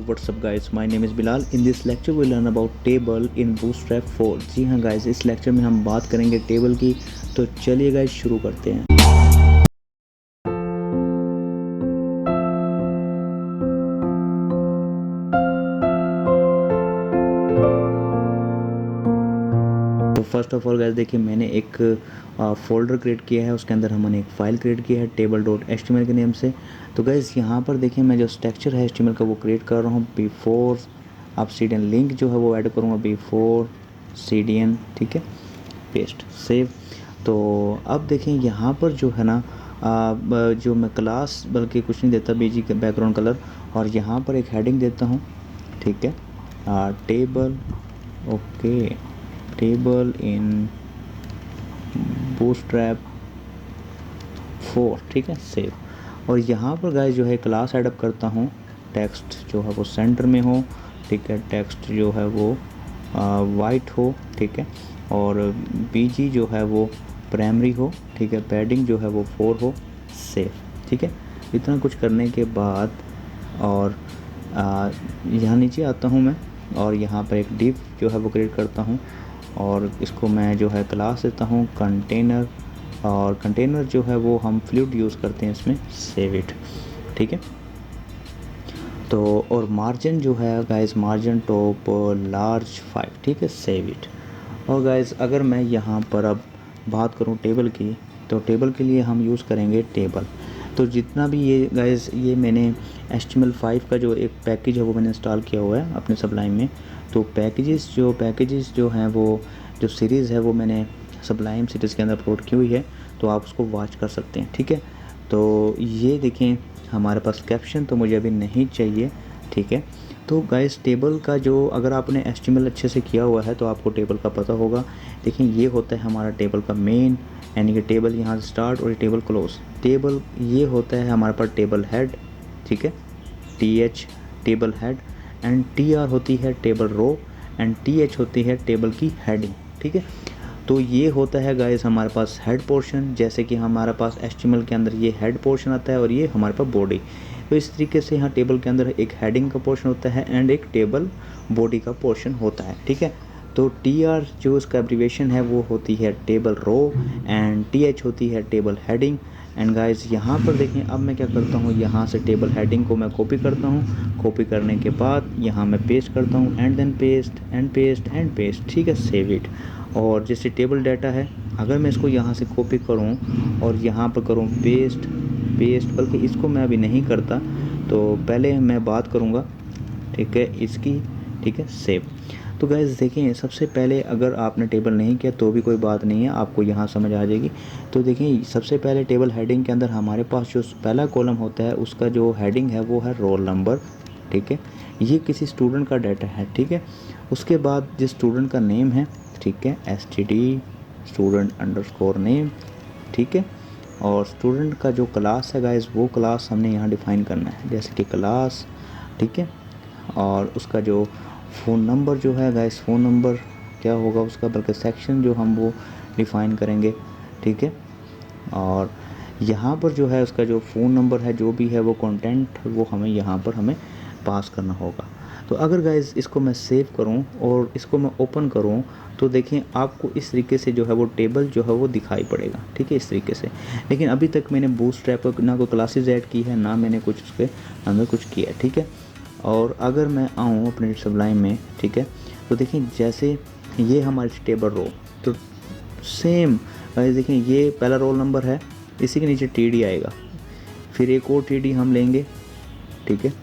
what's up guys, my name is Bilal. In this lecture we'll learn about table in Bootstrap 4. जी हाँ guys, इस lecture में हम बात करेंगे टेबल की। तो चलिए guys शुरू करते हैं। तो फर्स्ट ऑफ ऑल गाइस देखिए, मैंने एक फोल्डर क्रिएट किया है, उसके अंदर हमने एक फ़ाइल क्रिएट किया है table.html के नेम से। तो गाइस यहाँ पर देखिए, मैं जो स्ट्रक्चर है HTML का वो क्रिएट कर रहा हूँ। बिफोर आप CDN लिंक जो है वो ऐड करूँगा, बिफोर CDN, ठीक है, पेस्ट सेव। तो अब देखें यहाँ पर जो है ना, जो मैं क्लास बल्कि कुछ नहीं देता, BG का बैकग्राउंड कलर, और यहाँ पर एक हेडिंग देता हूँ, ठीक है, टेबल, ओके, टेबल इन बूटस्ट्रैप 4, ठीक है, सेव। और यहाँ पर गाइस जो है क्लास ऐडअप करता हूँ, टेक्स्ट जो है वो सेंटर में हो, ठीक है, टेक्स्ट जो है वो वाइट हो, ठीक है, और BG जो है वो प्राइमरी हो, ठीक है, पैडिंग जो है वो 4 हो, सेव, ठीक है। इतना कुछ करने के बाद और यहाँ नीचे आता हूँ मैं, और यहाँ पर एक डिव जो है वो क्रिएट करता हूँ, और इसको मैं जो है क्लास देता हूँ कंटेनर, और कंटेनर जो है वो हम फ्लूइड यूज़ करते हैं इसमें, सेव इट, ठीक है। तो और मार्जिन जो है गाइस, मार्जिन टॉप लार्ज 5, ठीक है, सेव इट। और गाइस अगर मैं यहाँ पर अब बात करूँ टेबल की, तो टेबल के लिए हम यूज़ करेंगे टेबल। तो जितना भी ये गाइस, ये मैंने HTML5 का जो एक पैकेज है वो मैंने इंस्टॉल किया हुआ है अपने सबलाइम में। तो पैकेजेस जो हैं वो जो सीरीज़ है वो मैंने सबलाइम सीरीज़ के अंदर अपलोड की हुई है, तो आप उसको वॉच कर सकते हैं, ठीक है। तो ये देखें हमारे पास कैप्शन तो मुझे अभी नहीं चाहिए, ठीक है। तो गाइस टेबल का जो, अगर आपने HTML अच्छे से किया हुआ है तो आपको टेबल का पता होगा। देखें ये होता है हमारा टेबल का मेन, यानी कि टेबल यहाँ से स्टार्ट और टेबल क्लोज। टेबल ये होता है हमारे पास टेबल हेड, ठीक है, TH table head, and TR होती है टेबल रो, एंड TH होती है टेबल की हेडिंग, ठीक है। तो ये होता है गाइस हमारे पास हेड पोर्शन, जैसे कि हमारे पास HTML के अंदर ये हेड पोर्शन आता है और ये हमारे पास बॉडी। तो इस तरीके से यहाँ टेबल के अंदर एक हेडिंग का पोर्शन होता है एंड एक टेबल बॉडी का पोर्शन होता है, ठीक है। तो TR जो उसका एब्रीवेशन है वो होती है टेबल रो, एंड TH होती है टेबल हेडिंग। एंड गाइस यहाँ पर देखें, अब मैं क्या करता हूँ, यहाँ से टेबल हेडिंग को मैं कॉपी करता हूँ, कॉपी करने के बाद यहाँ मैं पेस्ट करता हूँ, and then paste and paste and paste, ठीक है, सेव इट। और जैसे टेबल डाटा है, अगर मैं इसको यहाँ से कॉपी करूँ और यहाँ पर करूँ पेस्ट, बल्कि इसको मैं अभी नहीं करता, तो पहले मैं बात करूँगा, ठीक है, इसकी, ठीक है, सेव। तो गाइस देखें, सबसे पहले अगर आपने टेबल नहीं किया तो भी कोई बात नहीं है, आपको यहाँ समझ आ जाएगी। तो देखें, सबसे पहले टेबल हेडिंग के अंदर हमारे पास जो पहला कॉलम होता है उसका जो हेडिंग है वो है रोल नंबर, ठीक है, ये किसी स्टूडेंट का डाटा है, ठीक है। उसके बाद जिस स्टूडेंट का नेम है, ठीक है, STD स्टूडेंट अंडरस्कोर नेम, ठीक है। और स्टूडेंट का जो क्लास है गाइस, वो क्लास हमने यहाँ डिफ़ाइन करना है, जैसे कि क्लास, ठीक है। और उसका जो फ़ोन नंबर जो है गाइस, फ़ोन नंबर क्या होगा उसका, बल्कि सेक्शन जो हम वो डिफ़ाइन करेंगे, ठीक है। और यहाँ पर जो है उसका जो फ़ोन नंबर है, जो भी है वो कंटेंट वो हमें यहाँ पर हमें पास करना होगा। तो अगर गाइस इसको मैं सेव करूँ और इसको मैं ओपन करूँ, तो देखें आपको इस तरीके से जो है वो टेबल जो है वो दिखाई पड़ेगा, ठीक है, इस तरीके से। लेकिन अभी तक मैंने बूटस्ट्रैप ना कोई क्लासेस ऐड की है, ना मैंने कुछ उसके अंदर कुछ किया है, ठीक है। और अगर मैं आऊँ अपने सबलाइम में, ठीक है, तो देखें जैसे ये हमारी टेबल रो, तो सेम गाइस देखें, ये पहला रोल नंबर है, इसी के नीचे TD आएगा, फिर एक और TD हम लेंगे, ठीक है,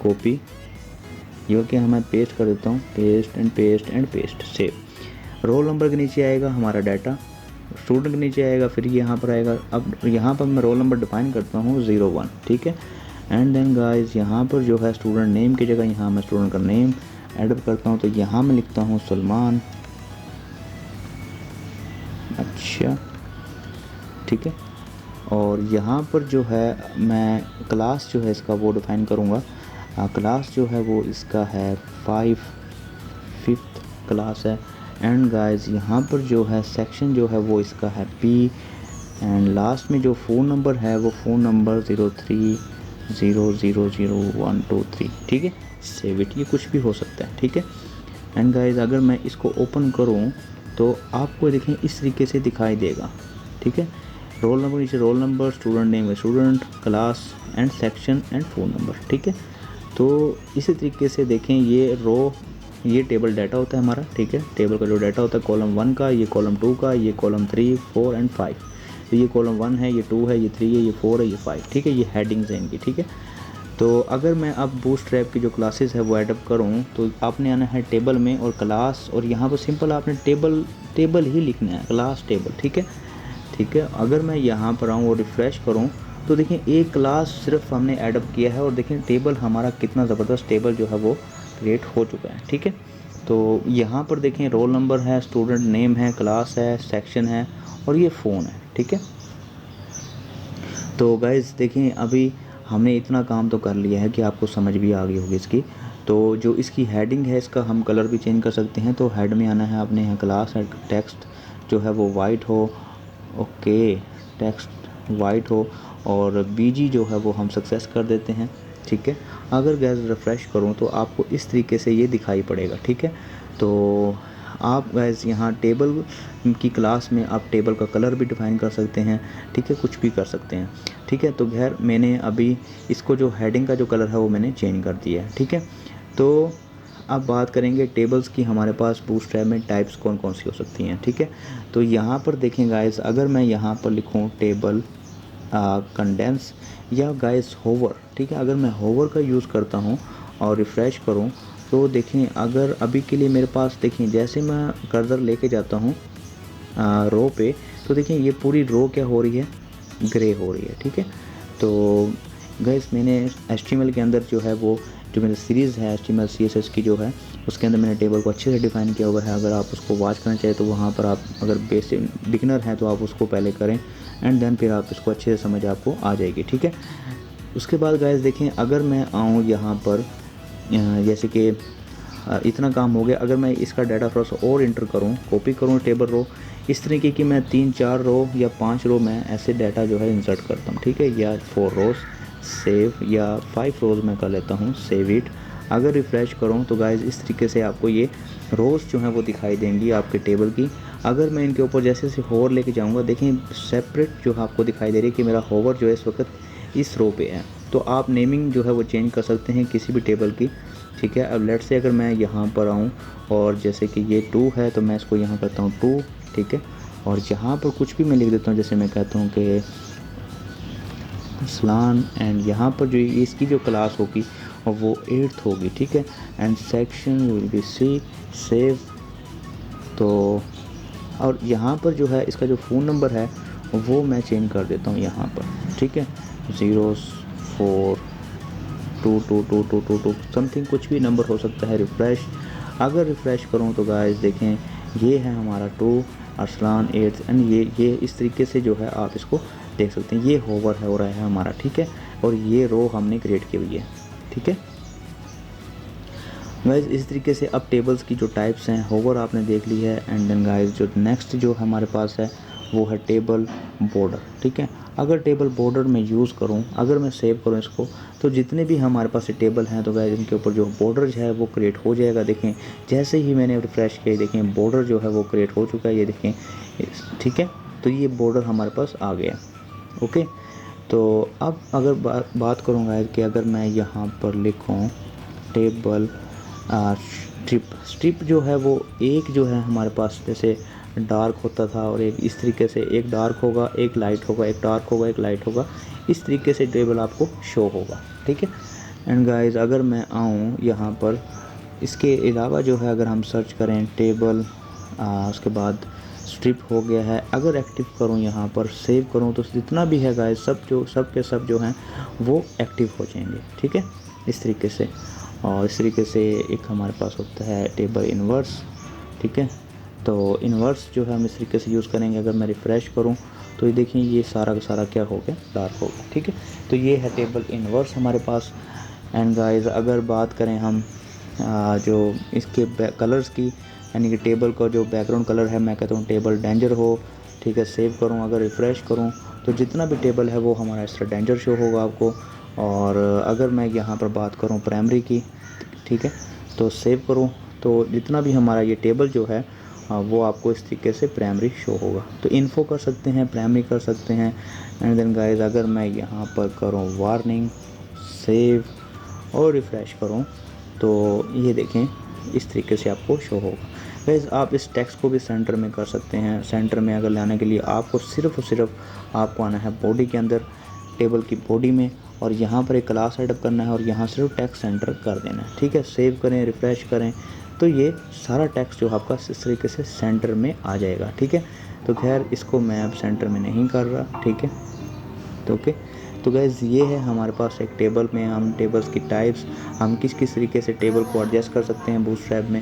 कॉपी, ये क्या मैं पेस्ट कर देता हूँ, paste and paste and paste, save. Roll number के नीचे आएगा हमारा डाटा, स्टूडेंट के नीचे आएगा, फिर यहाँ पर आएगा। अब यहाँ पर मैं रोल नंबर डिफाइन करता हूँ 01, ठीक है। एंड देन गाइस यहाँ पर जो है स्टूडेंट नेम की जगह यहाँ मैं स्टूडेंट का नेम ऐड करता हूँ, तो यहाँ मैं लिखता हूँ सलमान, अच्छा, ठीक है। और यहाँ पर जो है मैं क्लास जो है इसका वो डिफ़ाइन करूँगा, क्लास जो है वो इसका है 5th क्लास है। एंड गाइस यहाँ पर जो है सेक्शन जो है वो इसका है P, एंड लास्ट में जो फ़ोन नंबर है वो फ़ोन नंबर 03000123, ठीक है, सेव इट, ये कुछ भी हो सकता है, ठीक है। एंड गाइस अगर मैं इसको ओपन करूँ तो आपको देखें इस तरीके से दिखाई देगा, ठीक है। रोल नंबर, नीचे रोल नंबर, स्टूडेंट नेम है student, class and section and phone number, ठीक है। तो इसी तरीके से देखें ये रो, ये टेबल डाटा होता है हमारा, ठीक है। टेबल का जो डाटा होता है कॉलम 1 का, ये कॉलम 2 का, ये कॉलम 3, 4 एंड 5। तो ये कॉलम 1 है, ये 2 है, ये 3 है, ये 4 है, ये 5, ठीक है। ये हेडिंग्स हैं इनकी, ठीक है। तो अगर मैं अब बूटस्ट्रैप की जो क्लासेस है वो एडअप करूँ तो आपने आना है टेबल में और क्लास, और यहाँ पर सिंपल आपने टेबल ही लिखना है, क्लास टेबल, ठीक है, ठीक है। अगर मैं यहाँ पर आऊँ और रिफ़्रेश करूँ तो देखें एक क्लास सिर्फ हमने ऐडअप किया है और देखें टेबल हमारा कितना ज़बरदस्त टेबल जो है वो क्रिएट हो चुका है, ठीक है। तो यहाँ पर देखें रोल नंबर है, स्टूडेंट नेम है, क्लास है, सेक्शन है और ये फ़ोन है, ठीक है। तो गाइज़ देखें अभी हमने इतना काम तो कर लिया है कि आपको समझ भी आ गई होगी इसकी। तो जो इसकी हेडिंग है इसका हम कलर भी चेंज कर सकते हैं। तो हेड में आना है आपने यहाँ क्लास है, टेक्स्ट जो है वो वाइट हो, ओके, टेक्स्ट वाइट हो, और बीजी जो है वो हम सक्सेस कर देते हैं, ठीक है। अगर गैस रिफ़्रेश करूँ तो आपको इस तरीके से ये दिखाई पड़ेगा, ठीक है। तो आप गैस यहाँ टेबल की क्लास में आप टेबल का कलर भी डिफ़ाइन कर सकते हैं, ठीक है, कुछ भी कर सकते हैं, ठीक है। तो खैर मैंने अभी इसको जो हेडिंग का जो कलर है वो मैंने चेंज कर दिया है, ठीक है। तो अब बात करेंगे टेबल्स की, हमारे पास बूटस्ट्रैप में टाइप्स कौन कौन सी हो सकती हैं, ठीक है। तो यहाँ पर देखें गाइस, अगर मैं यहाँ पर लिखूँ टेबल कंडेंस या गाइस होवर, ठीक है। अगर मैं होवर का यूज़ करता हूँ और रिफ़्रेश करूँ तो देखें अगर अभी के लिए मेरे पास देखें जैसे मैं कर्सर लेके जाता हूँ रो पे तो देखें ये पूरी रो क्या हो रही है, ग्रे हो रही है, ठीक है। तो गाइस मैंने HTML के अंदर जो है वो जो मेरी सीरीज़ है HTML CSS की जो है उसके अंदर मैंने टेबल को अच्छे से डिफ़ाइन किया हुआ है। अगर आप उसको वॉच करना चाहें तो वहाँ पर आप अगर बेसिक बिगिनर हैं तो आप उसको पहले करें एंड देन फिर आप इसको अच्छे से समझ आपको आ जाएगी, ठीक है। उसके बाद गाइस देखें अगर मैं आऊँ यहाँ पर जैसे कि इतना काम हो गया, अगर मैं इसका डाटा थोड़ा सा और इंटर करूँ, कॉपी करूँ टेबल रो, इस तरीके की मैं 3-4 रो या 5 रो में ऐसे डाटा जो है इंसर्ट करता हूँ, ठीक है, या 4 रोज़ सेव या 5 रोज़ में कर लेता हूँ सेव इट। अगर रिफ़्रेश करूँ तो गाइस इस तरीके से आपको ये रोज़ जो हैं वो दिखाई देंगी आपके टेबल की। अगर मैं इनके ऊपर जैसे से होवर लेके जाऊँगा देखें सेपरेट जो आपको दिखाई दे रही है कि मेरा होवर जो है इस वक्त इस रो पे है। तो आप नेमिंग जो है वो चेंज कर सकते हैं किसी भी टेबल की, ठीक है। अब लेट से अगर मैं यहाँ पर आऊँ और जैसे कि ये 2 है तो मैं इसको यहाँ करता हूँ 2, ठीक है। और यहाँ पर कुछ भी मैं लिख देता हूँ, जैसे मैं कहता हूँ कि अस्लान, एंड यहाँ पर जो इसकी जो क्लास होगी और वो 8th होगी, ठीक है। And section will be C save. तो और यहाँ पर जो है इसका जो फ़ोन नंबर है वो मैं चेंज कर देता हूँ यहाँ पर, ठीक है, 04222222 समथिंग कुछ भी नंबर हो सकता है। रिफ़्रेश अगर रिफ़्रेश करूँ तो गाइस देखें ये है हमारा 2 अरसलान 8th एंड ये इस तरीके से जो है आप इसको देख सकते हैं, ये होवर है हो रहा है हमारा, ठीक है। और ये रो हमने क्रिएट की हुई है, ठीक है गाइस। इस तरीके से अब टेबल्स की जो टाइप्स हैं होवर आपने देख ली है। एंड देन गाइस जो नेक्स्ट जो हमारे पास है वो है टेबल बॉर्डर, ठीक है। अगर टेबल बॉर्डर में यूज़ करूं, अगर मैं सेव करूं इसको तो जितने भी हमारे पास टेबल हैं तो गाइस इनके ऊपर जो बॉर्डर है वो क्रिएट हो जाएगा। देखें जैसे ही मैंने रिफ़्रेश किया देखें बॉर्डर जो है वो क्रिएट हो चुका है, ये देखें, ठीक है। तो ये बॉर्डर हमारे पास आ गया, ओके। तो अब अगर बात करूँ गाइस कि अगर मैं यहाँ पर लिखूँ टेबल स्ट्रिप जो है वो एक जो है हमारे पास जैसे डार्क होता था और एक इस तरीके से एक डार्क होगा, एक लाइट होगा, एक डार्क होगा, एक लाइट होगा, इस तरीके से टेबल आपको शो होगा, ठीक है। एंड गाइस अगर मैं आऊँ यहाँ पर इसके अलावा जो है अगर हम सर्च करें टेबल उसके बाद स्ट्रिप हो गया है, अगर एक्टिव करूँ यहाँ पर सेव करूँ तो जितना भी है गाइस सब के सब जो हैं वो एक्टिव हो जाएंगे, ठीक है, इस तरीके से। और इस तरीके से एक हमारे पास होता है टेबल इन्वर्स, ठीक है। तो इन्वर्स जो है हम इस तरीके से यूज़ करेंगे। अगर मैं रिफ़्रेश करूं तो ये देखिए ये सारा का सारा क्या हो गया, डार्क हो गया, ठीक है। तो ये है टेबल इन्वर्स हमारे पास। एंड गाइस अगर बात करें हम जो इसके कलर्स की, यानी कि टेबल का जो बैकग्राउंड कलर है मैं कहता हूँ टेबल डेंजर हो, ठीक है। सेव करूँ अगर रिफ़्रेश करूँ तो जितना भी टेबल है वो हमारा इस तरह डेंजर शो होगा आपको। और अगर मैं यहाँ पर बात करूँ प्राइमरी की, ठीक है। तो सेव करो, तो जितना भी हमारा ये टेबल जो है वो आपको इस तरीके से प्राइमरी शो होगा। तो इन्फो कर सकते हैं, प्राइमरी कर सकते हैं। एंड देन गाइस अगर मैं यहाँ पर करूँ वार्निंग, सेव और रिफ़्रेश करूँ तो ये देखें इस तरीके से आपको शो होगा। गाइस आप इस टेक्स्ट को भी सेंटर में कर सकते हैं। सेंटर में अगर लाने के लिए आपको सिर्फ और सिर्फ आपको आना है बॉडी के अंदर, टेबल की बॉडी में, और यहाँ पर एक क्लास सेटअप करना है और यहाँ सिर्फ टेक्स्ट सेंटर कर देना है, ठीक है। सेव करें, रिफ़्रेश करें तो ये सारा टेक्स्ट जो आपका इस तरीके से सेंटर में आ जाएगा, ठीक है। तो खैर इसको मैं अब सेंटर में नहीं कर रहा, ठीक है। तो ओके, तो गैस ये है हमारे पास एक टेबल में हम टेबल्स की टाइप्स, हम किस किस तरीके से टेबल को एडजस्ट कर सकते हैं बूटस्ट्रैप में।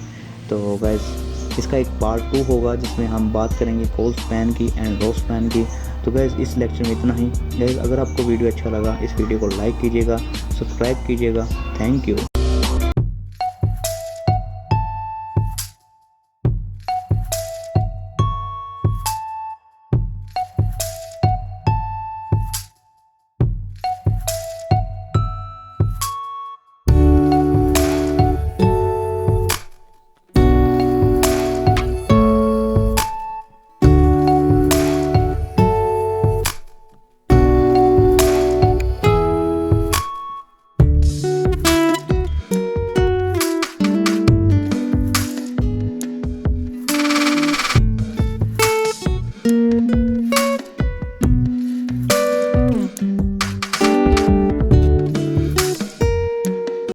तो गैस इसका एक पार्ट 2 होगा जिसमें हम बात करेंगे कॉल स्पैन की एंड रो स्पैन की। तो गैस इस लेक्चर में इतना ही। गैस अगर आपको वीडियो अच्छा लगा इस वीडियो को लाइक कीजिएगा, सब्सक्राइब कीजिएगा। Thank you.